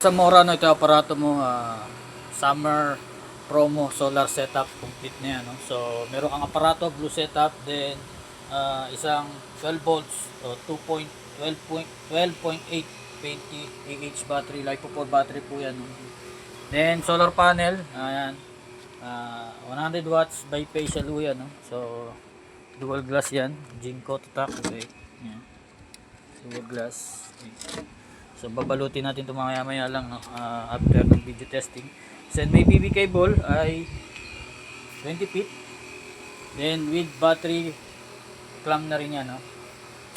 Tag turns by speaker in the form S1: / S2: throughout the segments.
S1: Sa Mora, no, ito yung aparato mo, summer promo solar setup, complete na yan, no? So meron kang aparato, blue setup, then isang 12 volts o 12.8 20 Ah battery, lipo 4 battery po yan, no? Then solar panel, ayan, 100 watts bifacial po yan, no? So dual glass yan, Jinko tatak, okay. Yan. Dual glass, okay. So babalutin natin ito mamaya maya lang, no? After ng video testing. Then may PV cable ay 20 feet. Then with battery clamp na rin yan, no?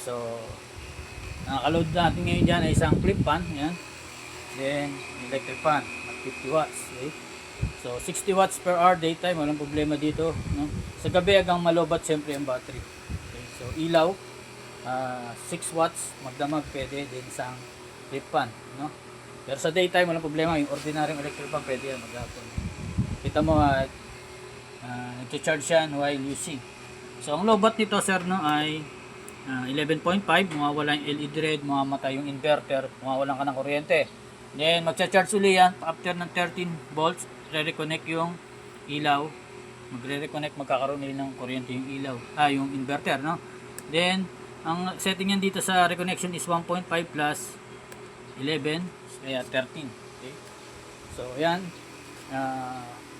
S1: So nakaka-load natin ngayon dyan ay isang clip fan, yan. Then electric fan at 50 watts, okay? So 60 watts per hour daytime, walang problema dito, no? Sa gabi hanggang malobat siyempre ang battery, okay? So ilaw, 6 watts magdamag pwede din isang clip fan, no? Pero sa daytime walang problema, yung ordinaryong electric fan pwede yan maghapon. Kita mo nag-charge yan while using. So ang low bat nito sir, no, ay 11.5, mawawala yung LED red, mamamatay yung inverter, mawawalan ka ng kuryente. Then magcha-charge uli yan after ng 13 volts, re-reconnect yung ilaw, magre-reconnect, magkakaroon din ng kuryente yung ilaw, yung inverter, no? Then ang setting yan dito sa reconnection is 1.5 plus 11, kaya 13. Okay? So ayan,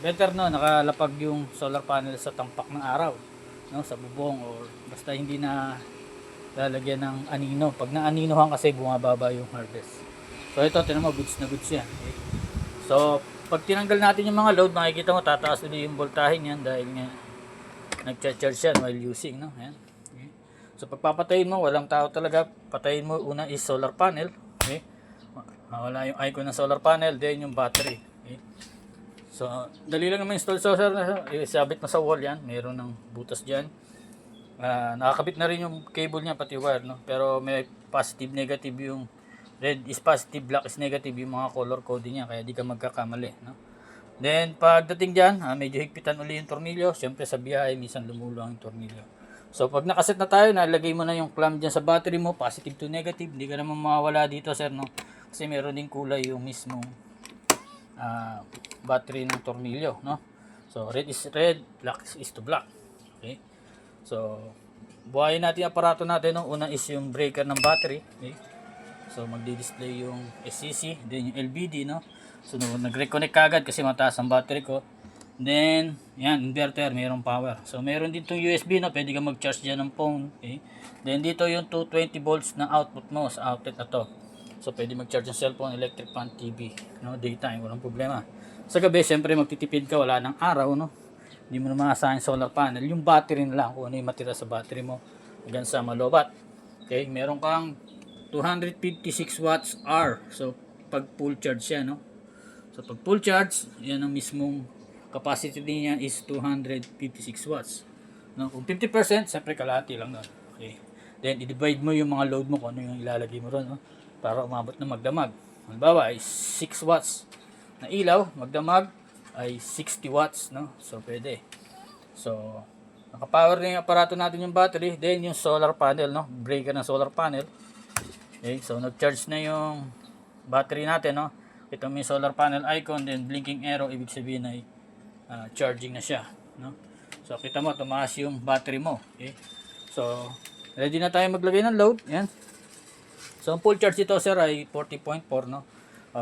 S1: better, no, nakalapag yung solar panel sa tampak ng araw, no, sa bubong, or basta hindi na lalagyan ng anino. Pag naaninohan kasi bumababa yung harvest. So ito, tinan mo, goods na goods yan. Okay? So pag tinanggal natin yung mga load, makikita mo tataas ulit yung voltahe niyan dahil nga nagcha-charge yan while using, no? Ayan. Okay? So pagpapatayin mo, walang tao talaga, patayin mo una is solar panel, okay? Wala yung icon ng solar panel, then yung battery, okay? So dali lang naman install solar, isabit mo sa wall yan, meron ng butas dyan. Nakakabit na rin yung cable niya pati wire, no? Pero may positive negative, yung red is positive, black is negative yung mga color coding niya, kaya di ka magkakamali, no? Then pagdating dyan, medyo higpitan uli yung tornilyo. Siyempre sa biyahe minsan lumuluwang yung tornilyo. So pag nakaset na tayo, nalagay mo na yung clamp dyan sa battery mo, positive to negative, hindi ka naman mawawala dito sir, no? Kasi meron din kulay yung mismong battery ng tornilyo, no? So red is red, black is to black, okay? So buhayin natin yung aparato natin, no? Una is yung breaker ng battery, okay? So magdi-display yung SCC, then yung LVD, no? So nag-reconnect kagad kasi mataas ang battery ko. Then yan, inverter, mayroong power. So meron din itong USB, no? Pwede ka mag-charge dyan ng phone, okay? Then dito yung 220 volts na output mo sa outlet na to. So pwede mag-charge ng cellphone, electric fan, TV, no? Daytime, walang problema. Sa gabi, siyempre magtitipid ka, wala ng araw, no? Hindi mo na maasahan solar panel. Yung battery na lang, kung ano yung matira sa battery mo hanggang sa malobat. Okay, meron kang 256 watts hour. So pag full charge siya, no? So pag full charge, yan ang mismong capacity niya is 256 watts. No? Kung 50%, siyempre kalahati lang doon. Okay. Then i-divide mo yung mga load mo kung ano yung ilalagay mo ron, no? Para umabot na magdamag. Halimbawa ay 6 watts na ilaw, magdamag ay 60 watts, no? So pwede. So naka-power na yung aparato natin yung battery, then yung solar panel, no? Breaker ng solar panel. Okay, so nag-charge na yung battery natin, no? Ito may solar panel icon, then blinking arrow, ibig sabihin ay charging na siya, no? So kita mo, tumaas yung battery mo, okay? So ready na tayo maglagay ng load, yan. So ang full charge ito sir ay 40.4, no?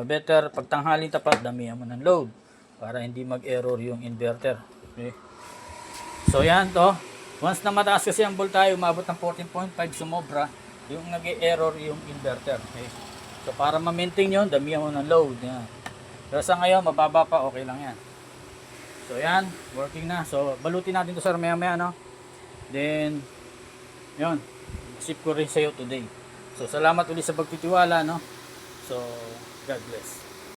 S1: Better pag tanghaling tapat, damihan mo ng load para hindi mag-error yung inverter, okay? So yan to, once na mataas kasi ang voltahe, umabot ng 14.5, sumobra, yung nag-error yung inverter, okay? So para ma-maintain yun, damihan mo ng load, yan. Pero sa ngayon, mababa pa, okay lang yan. So yan, working na. So balutin natin to sir maya maya, no? Then yun, ship ko rin sa'yo today. So salamat ulit sa pagtitiwala, no? So God bless.